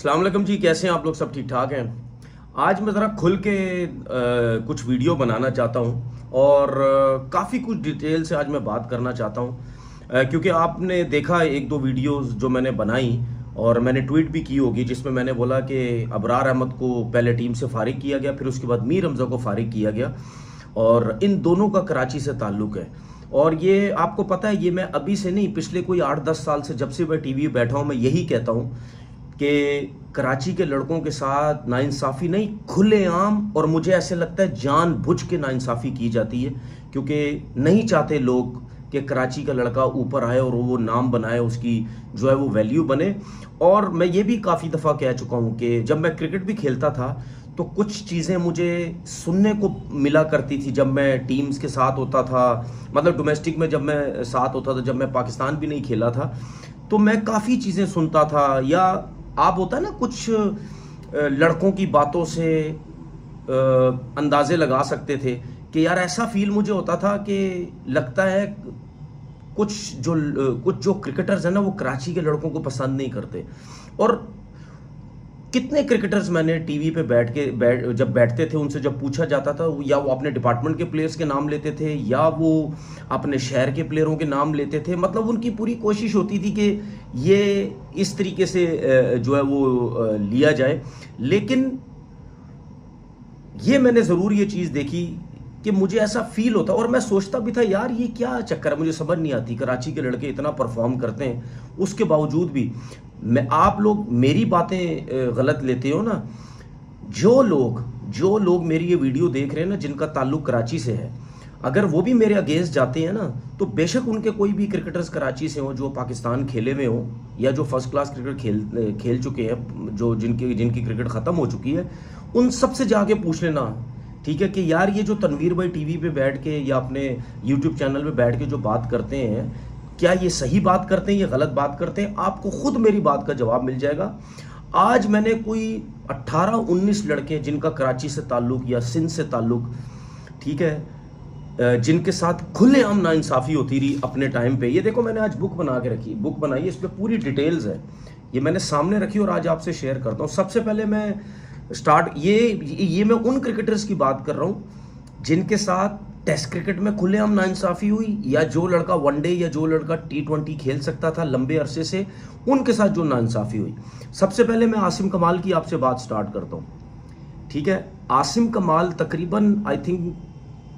अस्सलाम वालेकुम जी, कैसे हैं आप लोग? सब ठीक ठाक हैं। आज मैं ज़रा खुल के कुछ वीडियो बनाना चाहता हूं और काफ़ी कुछ डिटेल से आज मैं बात करना चाहता हूं, क्योंकि आपने देखा एक दो वीडियोस जो मैंने बनाई और मैंने ट्वीट भी की होगी, जिसमें मैंने बोला कि अबरार अहमद को पहले टीम से फारिग किया गया, फिर उसके बाद मीर हमज़ा को फारिग किया गया और इन दोनों का कराची से ताल्लुक़ है। और ये आपको पता है, ये मैं अभी से नहीं, पिछले कोई 8-10 साल से जब से मैं टीवी बैठा हूँ मैं यही कहता हूँ कि कराची के लड़कों के साथ नाइंसाफ़ी नहीं, खुलेआम, और मुझे ऐसे लगता है जानबूझ के नाइंसाफ़ी की जाती है, क्योंकि नहीं चाहते लोग कि कराची का लड़का ऊपर आए और वो नाम बनाए, उसकी जो है वो वैल्यू बने। और मैं ये भी काफ़ी दफ़ा कह चुका हूँ कि जब मैं क्रिकेट भी खेलता था तो कुछ चीज़ें मुझे सुनने को मिला करती थी जब मैं टीम्स के साथ होता था, मतलब डोमेस्टिक में जब मैं साथ होता था, जब मैं पाकिस्तान भी नहीं खेला था, तो मैं काफ़ी चीज़ें सुनता था। या आप होता है ना, कुछ लड़कों की बातों से अंदाजे लगा सकते थे कि यार ऐसा फील मुझे होता था कि लगता है कुछ जो क्रिकेटर्स हैं ना, वो कराची के लड़कों को पसंद नहीं करते। और कितने क्रिकेटर्स मैंने टीवी पे जब बैठते थे, उनसे जब पूछा जाता था, या वो अपने डिपार्टमेंट के प्लेयर्स के नाम लेते थे या वो अपने शहर के प्लेयरों के नाम लेते थे। मतलब उनकी पूरी कोशिश होती थी कि ये इस तरीके से जो है वो लिया जाए। लेकिन ये मैंने ज़रूर ये चीज़ देखी कि मुझे ऐसा फील होता, और मैं सोचता भी था यार ये क्या चक्कर है, मुझे समझ नहीं आती। कराची के लड़के इतना परफॉर्म करते हैं, उसके बावजूद भी आप लोग मेरी बातें गलत लेते हो ना। जो लोग मेरी ये वीडियो देख रहे हैं ना, जिनका ताल्लुक कराची से है, अगर वो भी मेरे अगेंस्ट जाते हैं ना, तो बेशक उनके कोई भी क्रिकेटर्स कराची से हो जो पाकिस्तान खेले हुए हो या जो फर्स्ट क्लास क्रिकेट खेल चुके हैं, जो जिनकी क्रिकेट ख़त्म हो चुकी है, उन सबसे जाके पूछ लेना, ठीक है, कि यार ये जो तनवीर भाई टीवी पे बैठ के या अपने यूट्यूब चैनल पे बैठ के जो बात करते हैं, क्या ये सही बात करते हैं या गलत बात करते हैं? आपको खुद मेरी बात का जवाब मिल जाएगा। आज मैंने कोई 18-19 लड़के जिनका कराची से ताल्लुक या सिंध से ताल्लुक, ठीक है, जिनके साथ खुलेआम नाइंसाफ़ी होती रही अपने टाइम पे। ये देखो, मैंने आज बुक बना के रखी, बुक बनाई है, इस पर पूरी डिटेल्स है, ये मैंने सामने रखी और आज आपसे शेयर करता हूँ। सबसे पहले मैं मैं उन क्रिकेटर्स की बात कर रहा हूँ जिनके साथ टेस्ट क्रिकेट में खुलेआम नाइंसाफ़ी हुई, या जो लड़का वनडे या जो लड़का T20 खेल सकता था लंबे अरसे से, उनके साथ जो नाइंसाफ़ी हुई। सबसे पहले मैं आसिम कमाल की आपसे बात स्टार्ट करता हूँ, ठीक है। आसिम कमाल तकरीबन आई थिंक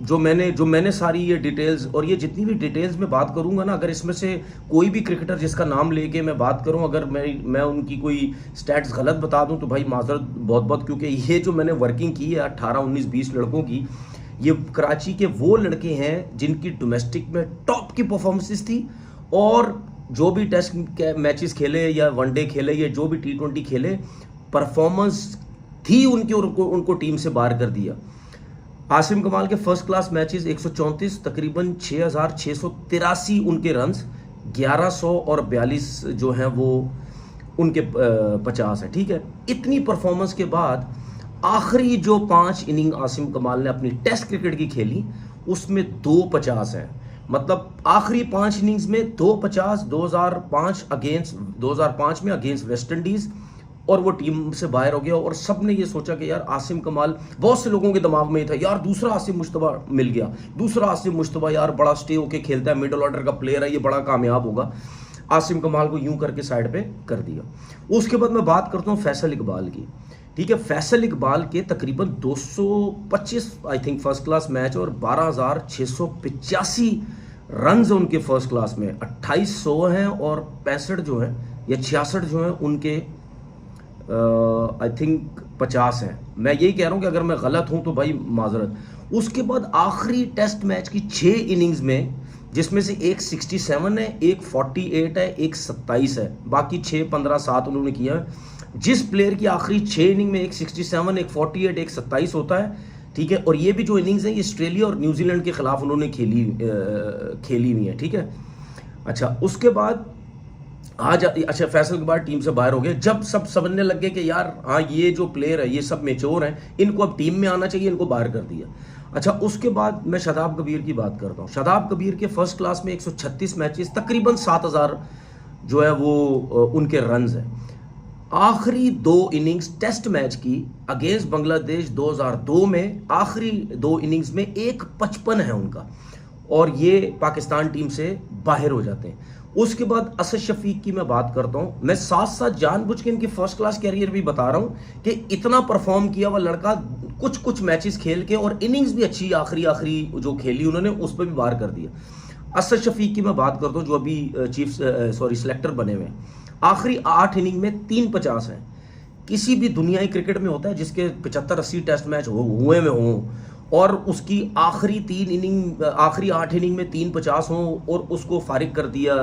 जो मैंने सारी ये डिटेल्स, और ये जितनी भी डिटेल्स में बात करूंगा ना, अगर इसमें से कोई भी क्रिकेटर जिसका नाम लेके मैं बात करूं, अगर मैं उनकी कोई स्टैट्स गलत बता दूं तो भाई माजरत बहुत बहुत, क्योंकि ये जो मैंने वर्किंग की है 18, 19, 20 लड़कों की, ये कराची के वो लड़के हैं जिनकी डोमेस्टिक में टॉप की परफॉर्मेंसेस थी, और जो भी टेस्ट मैचेस खेले या वनडे खेले या जो भी T20 खेले, परफॉर्मेंस थी उनकी, उनको टीम से बाहर कर दिया। आसिम कमाल के फर्स्ट क्लास मैचेस 134, तकरीबन 6,683 उनके रन्स, 1100 और 42 जो हैं वो उनके 50 है, ठीक है। इतनी परफॉर्मेंस के बाद आखिरी जो 5 इनिंग आसिम कमाल ने अपनी टेस्ट क्रिकेट की खेली, उसमें 2 50 हैं। मतलब आखिरी 5 इनिंग्स में 2 50, 2005 में अगेंस्ट वेस्ट इंडीज, और वो टीम से बाहर हो गया। और सब ने ये सोचा कि यार आसिम कमाल, बहुत से लोगों के दिमाग में ये था यार दूसरा आसिम मुश्तबा मिल गया, दूसरा आसिम मुश्तबा यार बड़ा स्टे होके खेलता है, मिडल ऑर्डर का प्लेयर है, ये बड़ा कामयाब होगा। आसिम कमाल को यूं करके साइड पे कर दिया। उसके बाद मैं बात करता हूँ फैसल इकबाल की, ठीक है। फैसल इकबाल के तकरीबन 225 I think first class match और 12,685 रन उनके फर्स्ट क्लास में, 2800 हैं और 65 जो हैं या 66 जो हैं उनके आई थिंक 50 हैं। मैं यही कह रहा हूं कि अगर मैं गलत हूं तो भाई माजरत। उसके बाद आखिरी टेस्ट मैच की 6 इनिंग्स में, जिसमें से एक 67 है, एक 48 है, एक 27 है, बाकी 6, 15, 7 उन्होंने किया है। जिस प्लेयर की आखिरी 6 इनिंग में एक 67, एक 48, एक 27 होता है, ठीक है, और ये भी जो इनिंग्स है ये ऑस्ट्रेलिया और न्यूजीलैंड के खिलाफ उन्होंने खेली हुई है, ठीक है। अच्छा, उसके बाद अच्छा, फैसल के बाद टीम से बाहर हो गए। जब सब समझने लग गए कि यार हाँ ये जो प्लेयर है ये सब मेच्योर हैं, इनको अब टीम में आना चाहिए, इनको बाहर कर दिया। अच्छा, उसके बाद मैं शादाब कबीर की बात करता हूँ। शादाब कबीर के फर्स्ट क्लास में 136 मैचेस, तकरीबन 7,000 जो है वो उनके रन्स हैं। आखिरी 2 इनिंग्स टेस्ट मैच की अगेंस्ट बांग्लादेश 2002 में, आखिरी 2 इनिंग्स में 1.55 है उनका, और ये पाकिस्तान टीम से बाहर हो जाते हैं। उसके बाद असद शफीक की मैं बात करता हूं, मैं साथ साथ जानबूझ के इनकी फर्स्ट क्लास कैरियर भी बता रहा हूं कि इतना परफॉर्म किया हुआ लड़का कुछ कुछ मैचेस खेल के, और इनिंग्स भी अच्छी आखिरी जो खेली उन्होंने उस पर भी बाहर कर दिया। असद शफीक की मैं बात करता हूं जो अभी सिलेक्टर बने हुए हैं। आखिरी 8 इनिंग में 350 हैं। किसी भी दुनियाई क्रिकेट में होता है जिसके 75-80 टेस्ट मैच हुए में हों और उसकी आखिरी 8 इनिंग में 350 हों और उसको फारिग कर दिया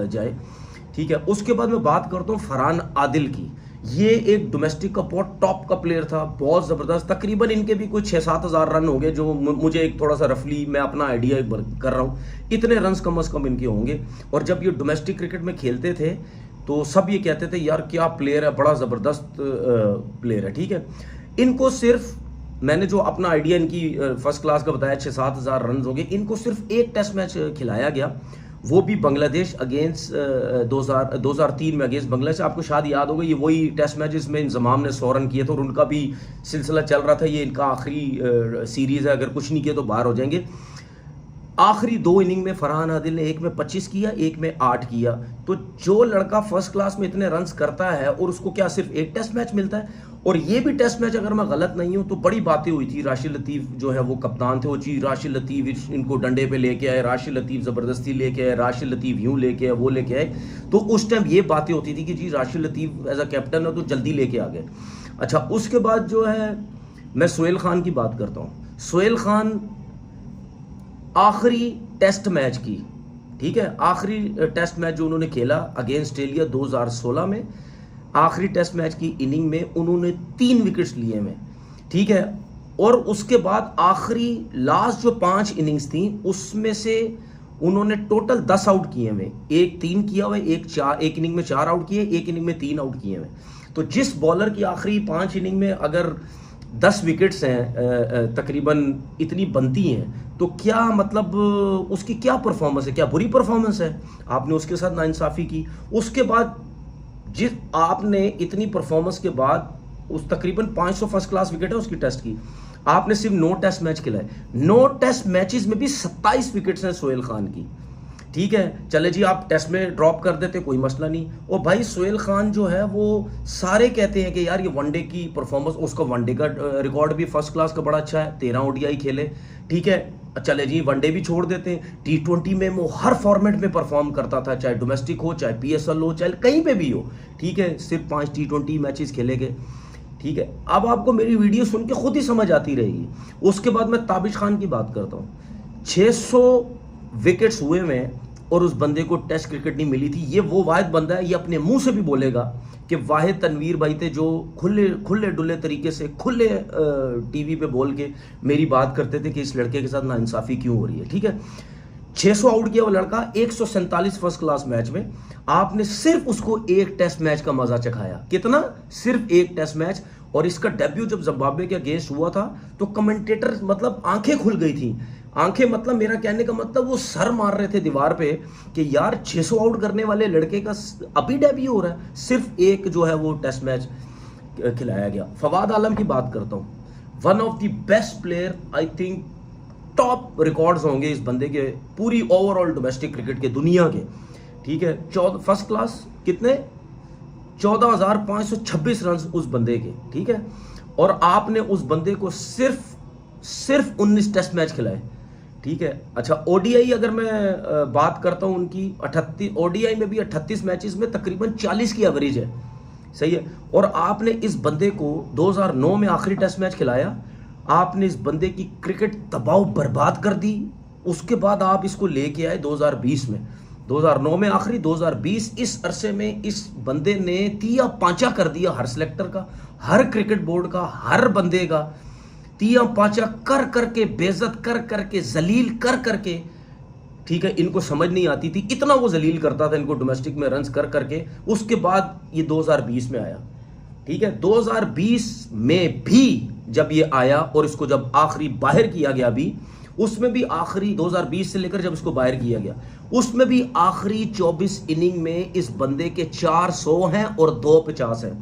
जाए, ठीक है। उसके बाद मैं बात करता हूँ फरहान आदिल की। ये एक डोमेस्टिक का बहुत टॉप का प्लेयर था, बहुत ज़बरदस्त। तकरीबन इनके भी कुछ 6-7 हज़ार रन हो गए, जो मुझे एक थोड़ा सा रफली मैं अपना आइडिया कर रहा हूँ, इतने रन्स कम अज़ कम इनके होंगे। और जब ये डोमेस्टिक क्रिकेट में खेलते थे तो सब ये कहते थे यार क्या प्लेयर है, बड़ा ज़बरदस्त प्लेयर है, ठीक है। इनको सिर्फ मैंने जो अपना आइडिया इनकी फर्स्ट क्लास का बताया, 6-7 हज़ार रन हो गए। इनको सिर्फ एक टेस्ट मैच खिलाया गया, वो भी बांग्लादेश अगेंस्ट 2003 में अगेंस्ट बांग्लादेश। आपको शायद याद होगा, ये वही टेस्ट मैच जिसमें इंजमाम ने 100 रन किए थे और उनका भी सिलसिला चल रहा था, ये इनका आखिरी सीरीज़ है, अगर कुछ नहीं किया तो बाहर हो जाएंगे। आखिरी 2 इनिंग में फरहान आदिल ने एक में 25 किया, एक में 8 किया। तो जो लड़का फर्स्ट क्लास में इतने रन्स करता है और उसको क्या सिर्फ एक टेस्ट मैच मिलता है, और ये भी टेस्ट मैच अगर मैं गलत नहीं हूं तो बड़ी बातें हुई थी। राशिद लतीफ़ जो है वो कप्तान थे, वो जी राशिद लतीफ़ इनको डंडे पे लेके आए, राशिद लतीफ़ ज़बरदस्ती लेके आए, राशिद लतीफ़ यूँ लेके आए, वो लेके आए। तो उस टाइम ये बातें होती थी कि जी राशिद लतीफ़ एज अ कैप्टन है तो जल्दी लेके आ गए। अच्छा, उसके बाद जो है मैं सोहेल खान की बात करता हूँ। सोहेल खान आखिरी टेस्ट मैच की, ठीक है, आखिरी टेस्ट मैच जो उन्होंने खेला अगेंस्ट ऑस्ट्रेलिया 2016 में, आखिरी टेस्ट मैच की इनिंग में उन्होंने 3 विकेट्स लिए में, ठीक है। और उसके बाद आखिरी लास्ट जो 5 इनिंग्स थी उसमें से उन्होंने टोटल 10 आउट किए हुए, एक 3 किया हुआ, एक इनिंग में 4 आउट किए, एक इनिंग में 3 आउट किए हुए। तो जिस बॉलर की आखिरी 5 इनिंग में अगर 10 विकेट्स हैं तकरीबन इतनी बनती हैं, तो क्या मतलब उसकी क्या परफॉर्मेंस है, क्या बुरी परफॉर्मेंस है? आपने उसके साथ नाइंसाफ़ी की। उसके बाद जिस आपने इतनी परफॉर्मेंस के बाद उस तकरीबन 500 फर्स्ट क्लास विकेट है उसकी टेस्ट की, आपने सिर्फ 9 टेस्ट मैच खिलाए, 9 टेस्ट मैचेस में भी 27 विकेट्स हैं सोहेल खान की, ठीक है। चले जी आप टेस्ट में ड्रॉप कर देते कोई मसला नहीं। और भाई सोहेल खान जो है वो सारे कहते हैं कि यार ये वनडे की परफॉर्मेंस, उसका वनडे का रिकॉर्ड भी फर्स्ट क्लास का बड़ा अच्छा है, 13 ओडीआई खेले, ठीक है। चले जी वनडे भी छोड़ देते हैं, T20 में वो हर फॉर्मेट में परफॉर्म करता था, चाहे डोमेस्टिक हो, चाहे PSL हो, चाहे कहीं पे भी हो, ठीक है। सिर्फ 5 T20 मैचेस खेले गए, ठीक है। अब आपको मेरी वीडियो सुन के खुद ही समझ आती रहेगी। उसके बाद मैं ताबिश खान की बात करता हूँ। 600 विकेट्स हुए में और उस बंदे को टेस्ट क्रिकेट नहीं मिली थी। ये वो वाहिद बंदा है, ये अपने मुंह से भी बोलेगा कि वाहिद तनवीर भाई थे जो खुले डुले तरीके से खुले टीवी पे बोल के मेरी बात करते थे कि इस लड़के के साथ नाइंसाफ़ी क्यों हो रही है, ठीक है। 600 आउट किया वो लड़का 147 फर्स्ट क्लास मैच में, आपने सिर्फ उसको एक टेस्ट मैच का मजा चखाया। कितना? सिर्फ एक टेस्ट मैच। और इसका डेब्यू जब जिम्बाब्वे के अगेंस्ट हुआ था तो कमेंटेटर मतलब आंखें खुल गई थी, आंखें मतलब मेरा कहने का मतलब वो सर मार रहे थे दीवार पे कि यार 600 आउट करने वाले लड़के का अभी डेब्यू हो रहा है, सिर्फ एक जो है वो टेस्ट मैच खिलाया गया। फवाद आलम की बात करता हूँ, one of the best player, I think top records होंगे इस बंदे के पूरी ओवरऑल डोमेस्टिक क्रिकेट के दुनिया के, ठीक है। फर्स्ट क्लास कितने 14,526 रन उस बंदे के, ठीक है। और आपने उस बंदे को सिर्फ 19 टेस्ट मैच खिलाए, ठीक है। अच्छा, ओडीआई अगर मैं बात करता हूं उनकी 38 ओडीआई में भी 38 मैचेस में तकरीबन 40 की एवरेज है, सही है। और आपने इस बंदे को 2009 में आखिरी टेस्ट मैच खिलाया, आपने इस बंदे की क्रिकेट तबाह बर्बाद कर दी। उसके बाद आप इसको लेके आए 2020 में, 2009 में आखिरी, 2020 इस अरसे में इस बंदे ने तिया पांचा कर दिया हर सिलेक्टर का, हर क्रिकेट बोर्ड का, हर बंदे का तिया पांचा कर करके, बेइज्जत कर करके, जलील कर करके, ठीक है। इनको समझ नहीं आती थी, इतना वो जलील करता था इनको डोमेस्टिक में रन्स कर करके। उसके बाद ये 2020 में आया, ठीक है। 2020 में भी जब ये आया और इसको जब आखिरी बाहर किया गया भी, उसमें भी आखिरी 2020 से लेकर जब इसको बाहर किया गया, उसमें भी आखिरी 24 इनिंग में इस बंदे के 400 हैं और 250 हैं।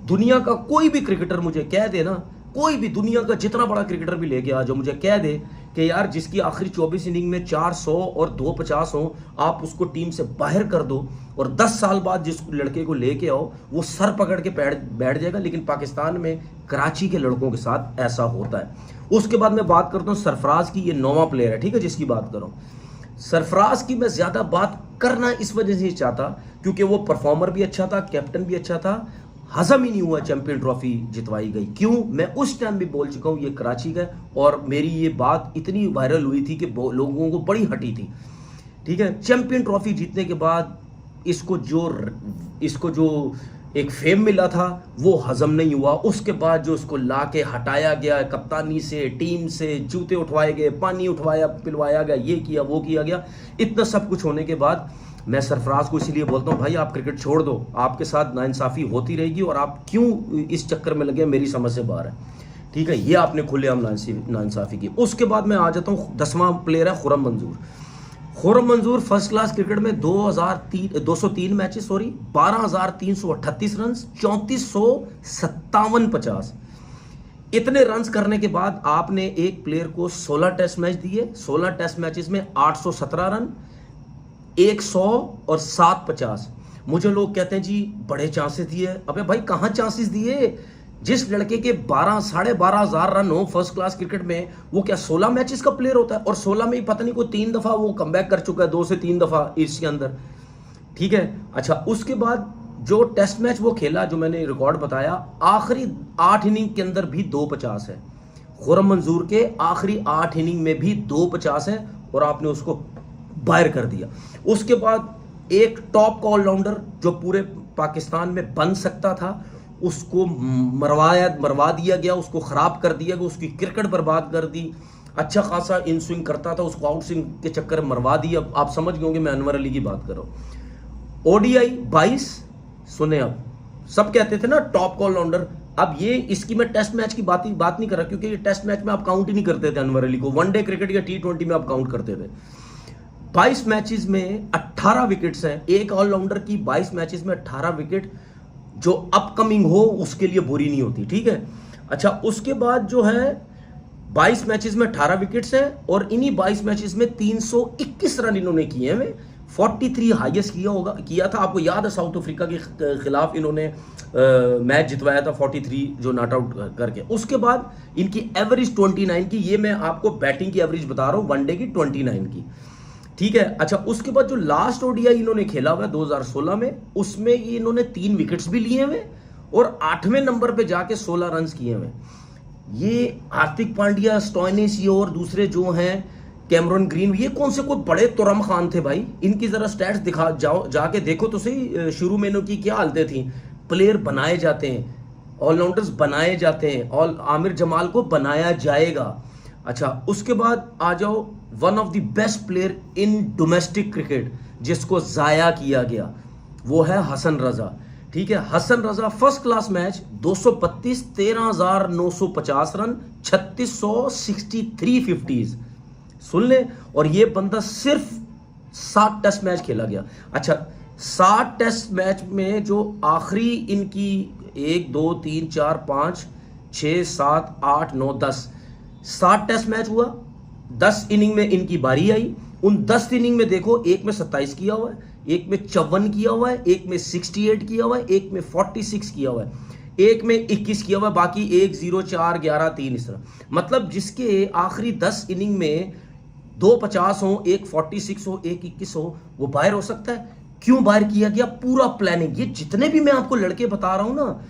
दुनिया का कोई भी क्रिकेटर मुझे कह दे ना, कोई भी दुनिया का जितना बड़ा क्रिकेटर भी लेके आ जो मुझे कह दे कि यार जिसकी आखिरी 24 इनिंग में 400 और 250 हो, आप उसको टीम से बाहर कर दो और 10 साल बाद जिस लड़के को लेके आओ वो सर पकड़ के बैठ जाएगा। लेकिन पाकिस्तान में कराची के लड़कों के साथ ऐसा होता है। उसके बाद मैं बात करता हूँ सरफराज की, ये 9वां प्लेयर है, ठीक है, जिसकी बात करूँ। सरफराज की मैं ज्यादा बात करना इस वजह से नहीं चाहता क्योंकि वो परफॉर्मर भी अच्छा था, कैप्टन भी अच्छा था, हजम ही नहीं हुआ चैंपियन ट्रॉफी जितवाई गई। क्यों? मैं उस टाइम भी बोल चुका हूं ये कराची का, और मेरी ये बात इतनी वायरल हुई थी कि लोगों को बड़ी हटी थी, ठीक है। चैंपियन ट्रॉफी जीतने के बाद इसको जो एक फेम मिला था वो हजम नहीं हुआ। उसके बाद जो उसको ला के हटाया गया कप्तानी से, टीम से, जूते उठवाए गए, पानी उठवाया पिलवाया गया, ये किया वो किया गया, इतना सब कुछ होने के बाद मैं सरफराज को इसीलिए बोलता हूं भाई आप क्रिकेट छोड़ दो, आपके साथ नाइंसाफी होती रहेगी और आप क्यों इस चक्कर में लगे, मेरी समझ से बाहर है, ठीक है। ये आपने खुलेआम नाइंसाफी की। उसके बाद मैं आ जाता हूं 10वां प्लेयर है खुर्रम मंजूर। खुर्रम मंजूर फर्स्ट क्लास क्रिकेट में 203 मैचेस, 12,338 रन, 3457 50। इतने रन्स करने के बाद आपने एक प्लेयर को 16 टेस्ट मैच दिए, 16 टेस्ट मैचेस में 817 रन, 100 और 750। मुझे लोग कहते हैं जी बड़े चांसेस दिए। अबे भाई कहां चांसेस दिए? जिस लड़के के 12,500 रन हो फर्स्ट क्लास क्रिकेट में, वो क्या 16 मैचेस का प्लेयर होता है? और 16 में ही पता नहीं कोई 3 दफा वो कमबैक कर चुका है, 2 से 3 दफा इसके अंदर, ठीक है। अच्छा, उसके बाद जो टेस्ट मैच वो खेला, जो मैंने रिकॉर्ड बताया, आखिरी 8 इनिंग के अंदर भी 250 है। खुर्रम मंजूर के आखिरी 8 इनिंग में भी 250 है और आपने उसको बाहर कर दिया। उसके बाद एक टॉप ऑलराउंडर जो पूरे पाकिस्तान में बन सकता था, उसको मरवा दिया गया, उसको खराब कर दिया गया, उसकी क्रिकेट बर्बाद कर दी। अच्छा खासा इन स्विंग करता था, उसको आउट स्विंग के चक्कर में मरवा दिया। आप समझ गए होंगे मैं अनवर अली की बात कर रहा हूं। ओडीआई 22 सुने, अब सब कहते थे ना टॉप ऑलराउंडर, अब ये इसकी मैं टेस्ट मैच की बात नहीं कर रहा क्योंकि ये टेस्ट मैच में आप काउंट ही नहीं करते थे अनवर अली को, वनडे क्रिकेट या T20 में आप काउंट करते थे। 22 मैचेस में 18 विकेट्स हैं। एक ऑलराउंडर की 22 मैचेस में 18 विकेट जो अपकमिंग हो उसके लिए बुरी नहीं होती, ठीक है। अच्छा, उसके बाद जो है 22 मैचेस में 18 विकेट्स हैं और इन्हीं 22 मैचेस में 321 रन इन्होंने किए हैं। 43 हाईएस्ट किया था। आपको याद है साउथ अफ्रीका के खिलाफ इन्होंने मैच जितवाया था 43 जो नॉट आउट करके। उसके बाद इनकी एवरेज 29 की, ये मैं आपको बैटिंग की एवरेज बता रहा हूं, वनडे की 29 की, ठीक है। अच्छा, उसके बाद जो लास्ट ओडीआई इन्होंने खेला हुआ है 2016 में, उसमें ये इन्होंने 3 विकेट्स भी लिए हुए और 8वें नंबर पे जाके 16 रन किए हुए। ये हार्दिक पांड्या, स्टोइनिस, ये और दूसरे जो हैं, कैमरन ग्रीन, ये कौन से कोई बड़े तुरम खान थे भाई? इनकी जरा स्टैट्स दिखा जाके देखो तो सही, शुरू में इनकी क्या हालतें थी। प्लेयर बनाए जाते हैं, ऑलराउंडर्स बनाए जाते हैं, और आमिर जमाल को बनाया जाएगा। अच्छा, उसके बाद आ जाओ one of the best player in domestic cricket जिसको जाया किया गया, वो है हसन रजा, ठीक है। Hasan Raza first class match 232, 13,950 run, 3663 50। सुन ले, और ये बंदा सिर्फ 7 टेस्ट मैच खेला गया। अच्छा, 7 टेस्ट मैच में जो आखिरी इनकी 1 2 3 4 5 6 7 8 9 10 7 टेस्ट मैच हुआ, 10 इनिंग में इनकी बारी आई। उन 10 इनिंग में देखो, एक में 27 किया हुआ है, एक में 54 किया हुआ है, एक में 68 किया हुआ है, एक में 46 किया हुआ है, एक में 21 किया हुआ है, बाकी 1 0 4 11 3 इस तरह। मतलब जिसके आखिरी 10 इनिंग में 250 हो, एक 46 हो, एक 21 हो, वो बाहर हो सकता है। क्यों बाहर किया गया? पूरा प्लानिंग। ये जितने भी मैं आपको लड़के बता रहा हूं ना,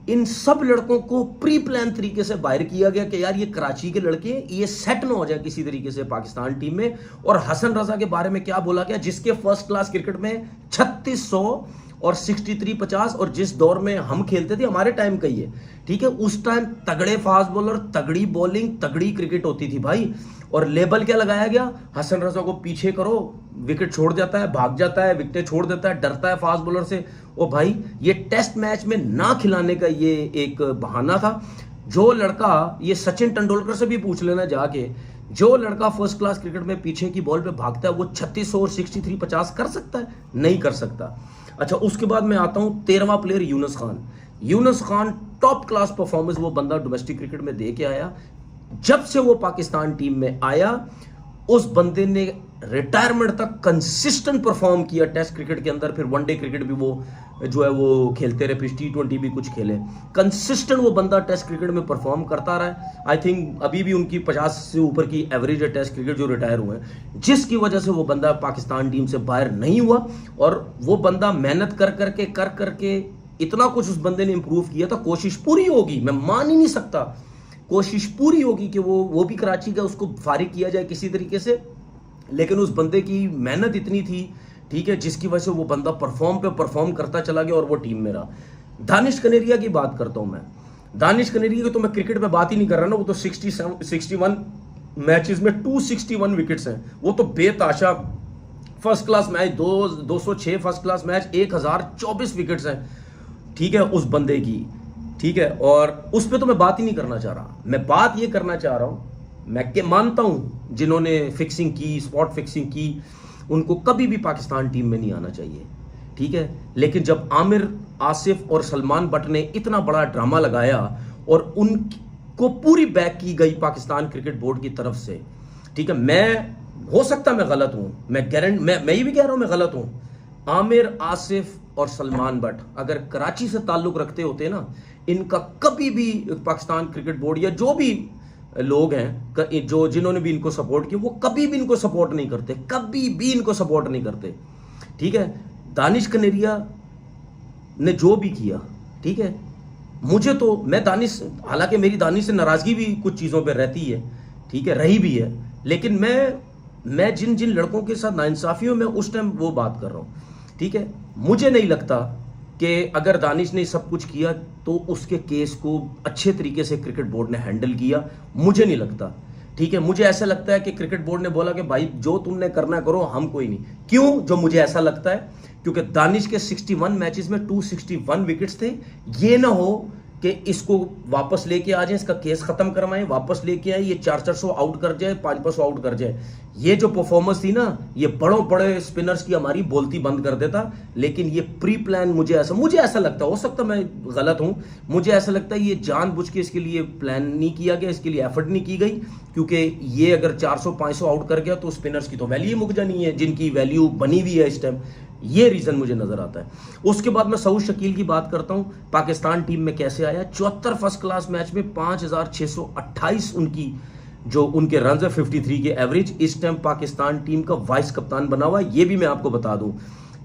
इन सब लड़कों को प्री प्लान तरीके से बाहर किया गया कि यार ये कराची के लड़के, ये सेट ना हो जाए किसी तरीके से पाकिस्तान टीम में। और हसन रजा के बारे में क्या बोला गया, जिसके फर्स्ट क्लास क्रिकेट में 3600 और 63 50, और जिस दौर में हम खेलते थे, हमारे टाइम का ही है, ठीक है, उस टाइम तगड़े फास्ट बॉलर, तगड़ी बॉलिंग, तगड़ी क्रिकेट होती थी भाई। और लेबल क्या लगाया गया, हसन रजा को पीछे करो, विकेट छोड़ जाता है, भाग जाता है, विकेट छोड़ देता है, डरता है फास्ट बॉलर से। ओ भाई, ये टेस्ट मैच में ना खिलाने का ये एक बहाना था। जो लड़का, ये सचिन तेंदुलकर से भी पूछ लेना जाके जो लड़का फर्स्ट क्लास क्रिकेट में पीछे की बॉल पे भागता है वो 3600 और 63 50 कर सकता है? नहीं कर सकता। अच्छा, उसके बाद मैं आता हूं 13वां player Younis Khan. Younis Khan top class performance वो बंदा डोमेस्टिक क्रिकेट में दे के आया। जब से वो पाकिस्तान टीम में आया उस बंदे ने रिटायरमेंट तक कंसिस्टेंट परफॉर्म किया टेस्ट क्रिकेट के अंदर, फिर वनडे क्रिकेट भी वो जो है वो खेलते रहे, फिर T20 भी कुछ खेले। कंसिस्टेंट वो बंदा टेस्ट क्रिकेट में परफॉर्म करता रहा है। आई थिंक अभी भी उनकी 50 से ऊपर की एवरेज है टेस्ट क्रिकेट जो रिटायर हुए हैं, जिसकी वजह से वो बंदा पाकिस्तान टीम से बाहर नहीं हुआ। और वो बंदा मेहनत कर करके इतना कुछ उस बंदे ने इंप्रूव किया था। कोशिश पूरी होगी, मैं मान ही नहीं सकता, कोशिश पूरी होगी कि वो भी कराची का, उसको फारिग किया जाए किसी तरीके से, लेकिन उस बंदे की मेहनत इतनी थी, ठीक है, जिसकी वजह से वो बंदा परफॉर्म करता चला गया और वो टीम में रहा। दानिश कनेरिया की बात करता हूं मैं। दानिश कनेरिया की तो मैं क्रिकेट में बात ही नहीं कर रहा ना, वो तो 61 मैचेस में 261 विकेट्स हैं। वो तो बेताशा first class match, 206 first class match, 1024 wickets हैं, ठीक है, उस बंदे की, ठीक है। और उस पर तो मैं बात ही नहीं करना चाह रहा। मैं बात ये करना चाह रहा हूं, मैं मानता हूं जिन्होंने फिक्सिंग की, स्पॉट फिक्सिंग की, उनको कभी भी पाकिस्तान टीम में नहीं आना चाहिए, ठीक है। लेकिन जब आमिर, आसिफ और सलमान बट ने इतना बड़ा ड्रामा लगाया और उनको पूरी बैक की गई पाकिस्तान क्रिकेट बोर्ड की तरफ से, ठीक है, मैं हो सकता मैं गलत हूं, मैं ये भी कह रहा हूं मैं गलत हूं। आमिर, आसिफ और सलमान बट अगर कराची से ताल्लुक रखते होते ना, इनका कभी भी पाकिस्तान क्रिकेट बोर्ड या जो भी लोग हैं जो जिन्होंने भी इनको सपोर्ट किया, वो कभी भी इनको सपोर्ट नहीं करते, कभी भी इनको सपोर्ट नहीं करते, ठीक है। दानिश कनेरिया ने जो भी किया, ठीक है, मुझे तो, मैं दानिश, हालांकि मेरी दानिश से नाराजगी भी कुछ चीज़ों पे रहती है, ठीक है, रही भी है, लेकिन मैं जिन जिन लड़कों के साथ नाइंसाफी हूं, मैं उस टाइम वो बात कर रहा हूं, ठीक है। मुझे नहीं लगता कि अगर दानिश ने सब कुछ किया तो उसके केस को अच्छे तरीके से क्रिकेट बोर्ड ने हैंडल किया, मुझे नहीं लगता, ठीक है। मुझे ऐसा लगता है कि क्रिकेट बोर्ड ने बोला कि भाई जो तुमने करना करो, हम कोई नहीं। क्यों जो मुझे ऐसा लगता है? क्योंकि दानिश के 61 मैचेस में 261 विकेट्स थे। ये ना हो कि इसको वापस लेके आ जाए, इसका केस खत्म करवाएं, वापस लेके आए, ये 400 आउट कर जाए, 500 आउट कर जाए। ये जो परफॉर्मेंस थी ना, ये बड़े स्पिनर्स की हमारी बोलती बंद कर देता। लेकिन ये प्री प्लान, मुझे ऐसा लगता है, हो सकता मैं गलत हूं, मुझे ऐसा लगता है ये जानबूझ के इसके लिए प्लान नहीं किया गया, इसके लिए एफर्ट नहीं की गई। क्योंकि ये अगर 400-500 आउट कर गया तो स्पिनर्स की तो वैल्यू मुक जानी है, जिनकी वैल्यू बनी हुई है इस टाइम। ये रीजन मुझे नजर आता है। उसके बाद मैं सऊद शकील की बात करता हूं, पाकिस्तान टीम में कैसे आया। 74 फर्स्ट क्लास मैच में 5628 उनके रन है, 53 के एवरेज। इस टाइम पाकिस्तान टीम का वाइस कप्तान बना हुआ है। ये भी मैं आपको बता दूं,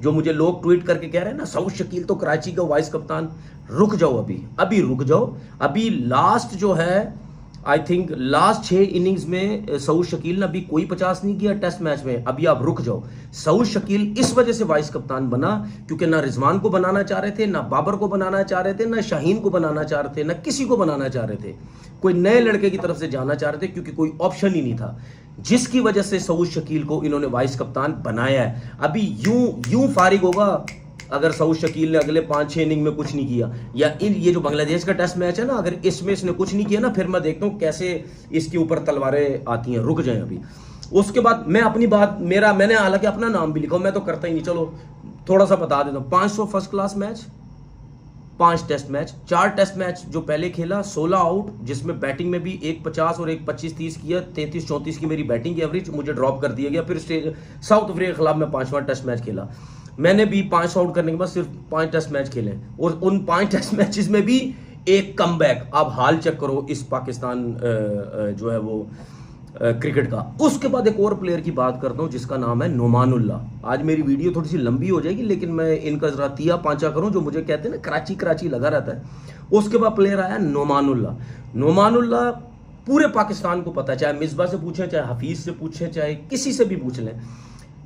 जो मुझे लोग ट्वीट करके कह रहे हैं ना, सऊद शकील तो कराची का वाइस कप्तान, रुक जाओ, अभी रुक जाओ। अभी लास्ट जो है, आई थिंक लास्ट 6 इनिंग्स में सऊद शकील ने अभी कोई 50 नहीं किया टेस्ट मैच में। अभी आप रुक जाओ। सऊद शकील इस वजह से वाइस कप्तान बना क्योंकि ना रिजवान को बनाना चाह रहे थे, ना बाबर को बनाना चाह रहे थे, ना शाहीन को बनाना चाह रहे थे, ना किसी को बनाना चाह रहे थे। कोई नए लड़के की तरफ से जाना चाह रहे थे क्योंकि कोई ऑप्शन ही नहीं था, जिसकी वजह से सऊद शकील को इन्होंने वाइस कप्तान बनाया है। अभी यूं फारिग होगा अगर सऊद शकील ने अगले 5-6 इनिंग में कुछ नहीं किया, या ये जो बांग्लादेश का टेस्ट मैच है ना, अगर इसमें इसने कुछ नहीं किया ना, फिर मैं देखता हूं कैसे इसके ऊपर तलवारें आती हैं। रुक जाएं अभी। उसके बाद मैं अपनी बात, मैंने हालांकि अपना नाम भी लिखा, मैं तो करता ही नहीं, चलो थोड़ा सा बता देता हूं। 500 first class match, 5 test match, 4 test match जो पहले खेला, 16 आउट, जिसमें बैटिंग में भी एक 50 और एक 25-30 किया, 33-34 की मेरी बैटिंग की एवरेज, मुझे ड्रॉप कर दिया गया। फिर साउथ अफ्रीका के खिलाफ मैं 5वां टेस्ट मैच खेला, मैंने भी 5 आउट करने के बाद सिर्फ 5 टेस्ट मैच खेले, और उन 5 टेस्ट मैचेस में भी एक कमबैक। आप हाल चेक करो इस पाकिस्तान जो है वो क्रिकेट का। उसके बाद एक और प्लेयर की बात करता हूं जिसका नाम है नोमानुल्लाह। आज मेरी वीडियो थोड़ी सी लंबी हो जाएगी, लेकिन मैं इनका जरा तिया पांचा करूं, जो मुझे कहते हैं ना कराची लगा रहता है। उसके बाद प्लेयर आया नोमानुल्लाह। पूरे पाकिस्तान को पता है, चाहे मिसबा से पूछें, चाहे हफीज से पूछें, चाहे किसी से भी पूछ लें,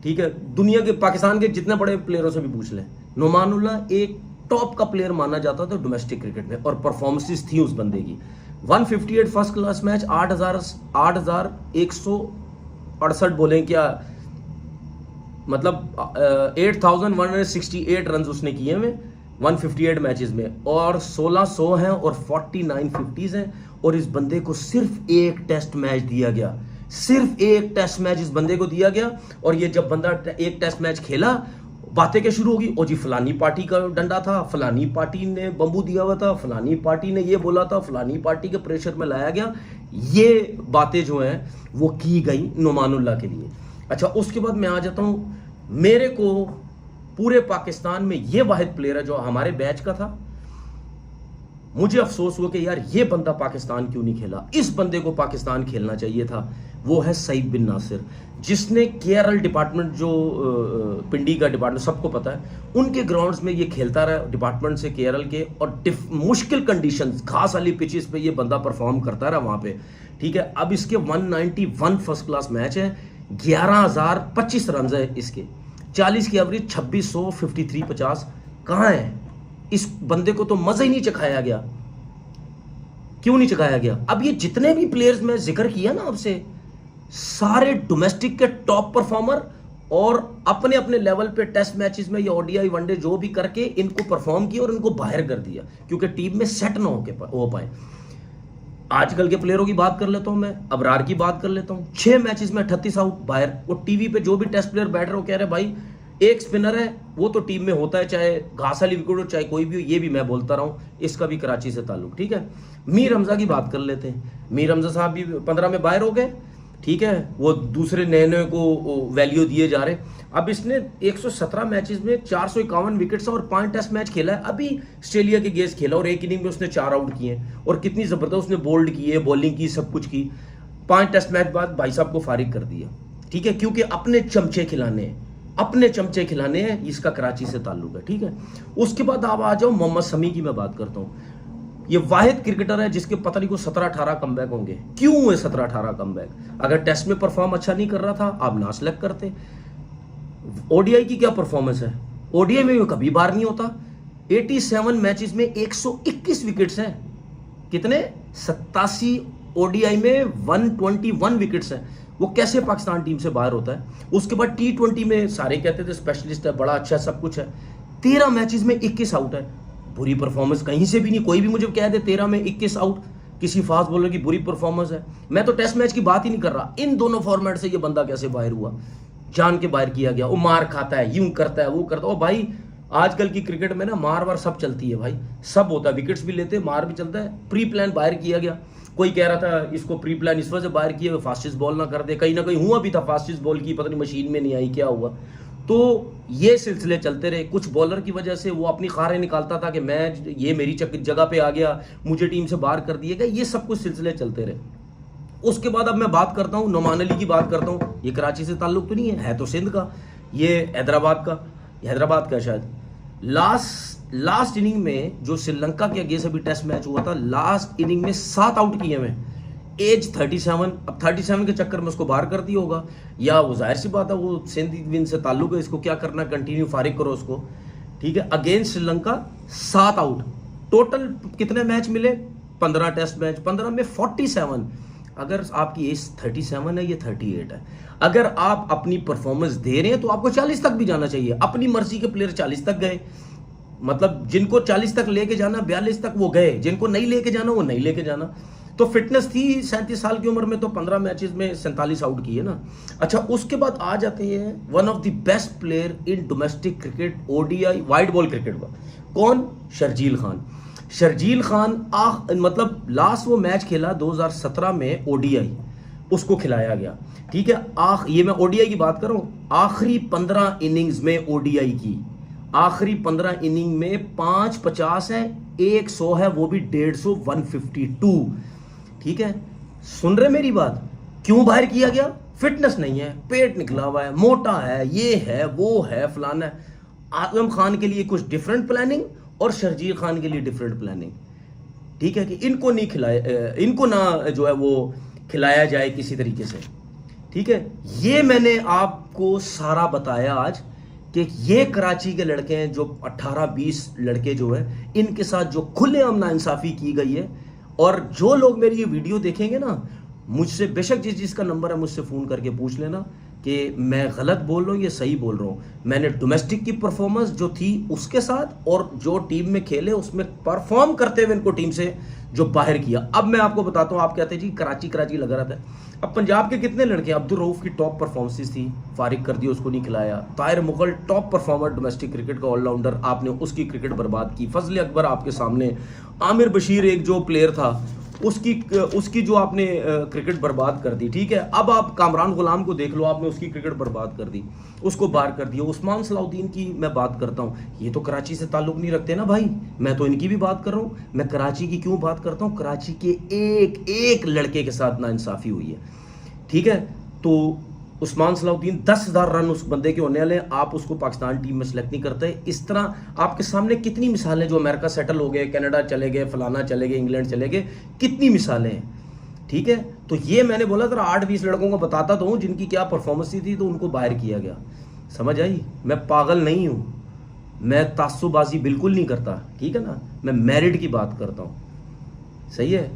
ठीक है, दुनिया के, पाकिस्तान के जितने बड़े प्लेयरों से भी पूछ लें, नोमानुल्लाह एक टॉप का प्लेयर माना जाता था डोमेस्टिक क्रिकेट में, और परफॉर्मेंसेस थी उस बंदे की। 158 फर्स्ट क्लास मैच, 8168 बोले क्या, मतलब 8168 रन उसने किए में 158 मैचेस में, और 1600 हैं और 49 50s हैं। और इस बंदे को सिर्फ एक टेस्ट मैच दिया गया, सिर्फ एक टेस्ट मैच इस बंदे को दिया गया, और ये जब बंदा एक टेस्ट मैच खेला, बातें क्या शुरू होगी, ओ जी फलानी पार्टी का डंडा था, फलानी पार्टी ने बंबू दिया हुआ था, फलानी पार्टी ने ये बोला था, फलानी पार्टी के प्रेशर में लाया गया। ये बातें जो हैं वो की गई नुमानुल्लाह के लिए। अच्छा, उसके बाद मैं आ जाता हूँ, मेरे को पूरे पाकिस्तान में ये वाहिद प्लेयर है जो हमारे बैच का था, मुझे अफसोस हुआ कि यार ये बंदा पाकिस्तान क्यों नहीं खेला, इस बंदे को पाकिस्तान खेलना चाहिए था। वो है सईद बिन नासिर, जिसने केआरएल डिपार्टमेंट, जो पिंडी का डिपार्टमेंट सबको पता है, उनके ग्राउंड्स में ये खेलता रहा डिपार्टमेंट से, केआरएल के, और मुश्किल कंडीशंस, घास वाली पिचेस पे ये बंदा परफॉर्म करता रहा वहां पे। ठीक है, अब इसके 191 फर्स्ट क्लास मैच है, 11,025 रन है इसके, 40 की एवरेज, 2600, 53, 50। कहाँ है इस बंदे को? तो मजा ही नहीं चखाया गया। क्यों नहीं चखाया गया? अब ये जितने भी प्लेयर्स मैं जिक्र किया ना आपसे, सारे डोमेस्टिक के टॉप परफॉर्मर, और अपने अपने लेवल पे टेस्ट मैचेस में या ओडीआई वनडे जो भी करके इनको परफॉर्म किया और इनको बाहर कर दिया, क्योंकि टीम में सेट ना हो पाए। आजकल के प्लेयरों की बात कर लेता हूं मैं, अबरार की बात कर लेता हूं, 6 मैचेस में 38 आउट बाहर। वो टीवी पे जो भी टेस्ट प्लेयर बैठ रहे हो कह रहे भाई एक स्पिनर है, वो तो टीम में होता है, चाहे घास वाली विकेट हो चाहे कोई भी हो, ये भी मैं बोलता रहा हूं, इसका भी कराची से ताल्लुक। ठीक है, मीर हमजा की बात कर लेते हैं। मीर हमजा साहब भी 15 में बाहर हो गए। ठीक है, वो दूसरे नए नए को वैल्यू दिए जा रहे। अब इसने 117 मैचेस में 451 विकेट्स और 5 टेस्ट मैच खेला है। अभी ऑस्ट्रेलिया के गेस्ट खेला और एक इनिंग में उसने 4 आउट किए, और कितनी जबरदस्त उसने बोल्ड किए, बॉलिंग की, सब कुछ की। 5 टेस्ट मैच बाद भाई साहब को फारिग कर दिया। ठीक है, क्योंकि अपने चमचे खिलाने हैं, अपने चमचे खिलाने हैं, इसका कराची से ताल्लुक है। ठीक है, उसके बाद आप आ जाओ मोहम्मद शमी की मैं बात करता हूँ। ये वाहिद क्रिकेटर है जिसके पता नहीं को 17-18 कमबैक होंगे। क्यों हुए 17-18 कमबैक? अगर टेस्ट में परफॉर्म अच्छा नहीं कर रहा था, आप ना सेलेक्ट करते। ओडीआई की क्या परफॉर्मेंस है? ओडीआई में कभी बाहर नहीं होता। 87 मैचेस में 121 विकेट्स हैं। कितने? 87। ओडीआई में 121 विकेट्स हैं। वो कैसे पाकिस्तान टीम से बाहर होता है? उसके बाद T20 में सारे कहते थे स्पेशलिस्ट है, बड़ा अच्छा सब कुछ है। 13 मैचेस में 21 आउट है। बुरी परफॉर्मेंस कहीं से भी नहीं। कोई भी मुझे कह दे 13 में 21 आउट, किसी फास्ट बॉलर की बुरी परफॉर्मेंस है। मैं तो टेस्ट मैच की बात ही नहीं कर रहा, इन दोनों फॉर्मेट से ये बंदा कैसे बाहर हुआ? जान के बाहर किया गया। वो मार खाता है, यूं करता है, वो करता है। ओ भाई, आजकल की क्रिकेट में ना मार वार सब चलती है भाई, सब होता है, विकेट्स भी लेते हैं, मार भी चलता है। प्री प्लान बाहर किया गया। कोई कह रहा था इसको प्री प्लान इस वजह से बाहर किया फास्टेस्ट बॉल ना कर दे, कहीं ना कहीं हुआ भी था फास्टेस्ट बॉल की, पता नहीं मशीन में नहीं आई, क्या हुआ। तो ये सिलसिले चलते रहे। कुछ बॉलर की वजह से वो अपनी खारें निकालता था कि मैं, ये मेरी जगह पे आ गया, मुझे टीम से बाहर कर दिया गया। ये सब कुछ सिलसिले चलते रहे। उसके बाद अब मैं बात करता हूँ, नोमान अली की बात करता हूँ। ये कराची से ताल्लुक तो नहीं है तो सिंध का, ये हैदराबाद का शायद। लास्ट इनिंग में जो श्रीलंका के अगेंस्ट अभी टेस्ट मैच हुआ था, लास्ट इनिंग में 7 आउट किए हुए, एज 37। अब 37 के चक्कर में उसको बाहर कर दिया होगा, या वो जाहिर सी बात है वो सिंध विन से ताल्लुक है, इसको क्या करना, कंटिन्यू फारिग करो उसको। ठीक है, अगेंस्ट श्रीलंका 7 आउट। टोटल कितने मैच मिले? 15 टेस्ट मैच, 15 में 47। अगर आपकी एज 37 है, ये 38 है, अगर आप अपनी परफॉर्मेंस दे रहे हैं तो आपको 40 तक भी जाना चाहिए। अपनी मर्जी के प्लेयर 40 तक गए, मतलब जिनको 40 तक लेके जाना 42 तक वो गए, जिनको नहीं लेके जाना वो नहीं लेके जाना। तो फिटनेस थी 37 साल की उम्र में, तो 15 मैचेस में 47 आउट किए ना। अच्छा, उसके बाद आ जाते हैं one of the best player in domestic cricket, ODI wide ball cricket का। कौन? शर्जील खान। शर्जील खान मतलब लास्ट वो मैच खेला 2017 में ओडीआई, उसको खिलाया गया। ठीक है, ये मैं ओडीआई की बात कर रहा हूं। आखिरी 15 इनिंग्स में ओडीआई की, आखिरी 15 इनिंग में 550 है, 100 है, वो भी 150, 152। ठीक है, सुन रहे मेरी बात? क्यों बाहर किया गया? फिटनेस नहीं है, पेट निकला हुआ है, मोटा है, ये है, वो है, फलाना है। आजम खान के लिए कुछ डिफरेंट प्लानिंग और शर्जील खान के लिए डिफरेंट प्लानिंग। ठीक है, कि इनको नहीं खिलाया, इनको ना जो है वो खिलाया जाए किसी तरीके से। ठीक है, ये मैंने आपको सारा बताया आज कि ये कराची के लड़के हैं, जो 18-20 लड़के जो हैं, इनके साथ जो खुलेआम नाइंसाफी की गई है। और जो लोग मेरी ये वीडियो देखेंगे ना, मुझसे बेशक जिसका नंबर है मुझसे फ़ोन करके पूछ लेना कि मैं गलत बोल रहा हूँ ये सही बोल रहा हूँ। मैंने डोमेस्टिक की परफॉर्मेंस जो थी उसके साथ और जो टीम में खेले उसमें परफॉर्म करते हुए इनको टीम से जो बाहर किया। अब मैं आपको बताता हूँ, आप कहते हैं जी कराची कराची लगा रहता है। अब पंजाब के कितने लड़के, अब्दुल रऊफ की टॉप परफॉर्मेंसेस थी, फारिग कर दिया, उसको नहीं खिलाया। Tahir Mughal top performer domestic cricket का ऑलराउंडर, आपने उसकी क्रिकेट बर्बाद की। फजल अकबर आपके सामने, आमिर बशीर एक जो प्लेयर था उसकी जो आपने क्रिकेट बर्बाद कर दी, ठीक है। अब आप कामरान गुलाम को देख लो, आपने उसकी क्रिकेट बर्बाद कर दी, उसको बाहर कर दिया। उस्मान सलाउद्दीन की मैं बात करता हूँ, ये तो कराची से ताल्लुक नहीं रखते ना भाई, मैं तो इनकी भी बात कर रहा हूँ। मैं कराची की क्यों बात करता हूँ, कराची के एक एक लड़के के साथ नाइंसाफी हुई है, ठीक है। तो उस्मान सलाउद्दीन 10,000 रन उस बंदे के होने वाले, आप उसको पाकिस्तान टीम में सेलेक्ट नहीं करते। इस तरह आपके सामने कितनी मिसालें, जो अमेरिका सेटल हो गए, कनाडा चले गए, फलाना चले गए, इंग्लैंड चले गए, कितनी मिसालें हैं, ठीक है। तो ये मैंने बोला जरा 8-20 लड़कों को बताता तो हूँ जिनकी क्या परफॉर्मेंस थी, तो उनको बाहर किया गया। समझ आई? मैं पागल नहीं हूँ, मैं तासुबाजी बिल्कुल नहीं करता, ठीक है ना। मैं मेरिट की बात करता हूँ, सही है।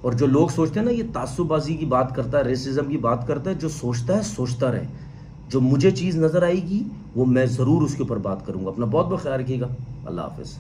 और जो लोग सोचते हैं ना ये तासुबाजी की बात करता है, रेसिज्म की बात करता है, जो सोचता है सोचता रहे। जो मुझे चीज़ नज़र आएगी वो मैं ज़रूर उसके ऊपर बात करूँगा। अपना बहुत बहुत ख्याल रखिएगा। अल्लाह हाफिज़।